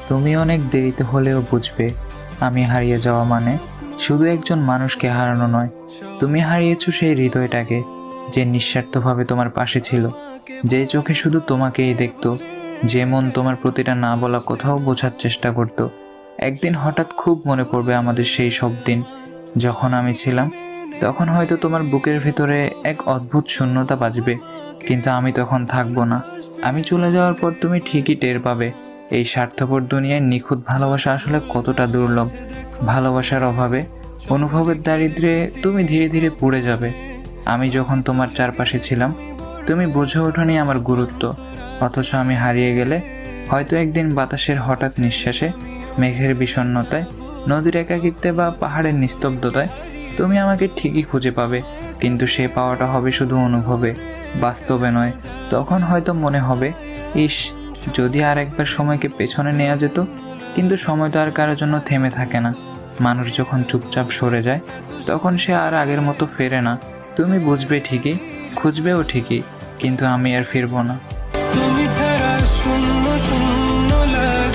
তুমি অনেক দেরিতে হলেও বুঝবে আমি হারিয়ে যাওয়া মানে শুধু একজন মানুষকে হারানো নয়। তুমি হারিয়েছো সেই হৃদয়টাকে, যে নিঃস্বার্থভাবে তোমার পাশে ছিল, যে চোখে শুধু তোমাকেই দেখতো, যে মন তোমার প্রতিটা না বলা কথাও বোঝার চেষ্টা করত। একদিন হঠাৎ খুব মনে পড়বে আমাদের সেই সব দিন, যখন আমি ছিলাম। তখন হয়তো তোমার বুকের ভেতরে এক অদ্ভুত শূন্যতা বাজবে, কিন্তু আমি তখন থাকবো না। আমি চলে যাওয়ার পর তুমি ঠিকই টের পাবে এই স্বার্থপর দুনিয়ায় নিখুঁত ভালোবাসা আসলে কতটা দুর্লভ। ভালোবাসার অভাবে, অনুভবের দারিদ্র্যে তুমি ধীরে ধীরে পুড়ে যাবে। আমি যখন তোমার চারপাশে ছিলাম, তুমি বুঝে ওঠোনি আমার গুরুত্ব। অথচ আমি হারিয়ে গেলে, হয়তো একদিন বাতাসের হঠাৎ নিঃশ্বাসে, মেঘের বিষণ্ণতায়, নদীর একাকিত্বে বা পাহাড়ের নিস্তব্ধতায় তুমি আমাকে ঠিকই খুঁজে পাবে। কিন্তু সে পাওয়াটা হবে শুধু অনুভবে, বাস্তবে নয়। তখন হয়তো মনে হবে, ইস, যদি আর একবার সময়কে পেছনে নেওয়া যেত। কিন্তু সময় তো আর কারোর জন্য থেমে থাকে না। মানুষ যখন চুপচাপ সরে যায়, তখন সে আর আগের মতো ফেরে না। তুমি বুঝবে ঠিকই, খুঁজবেও ঠিকই, কিন্তু আমি আর ফিরবো না। তুমি ছাড়া শূন্য শূন্য লাগে।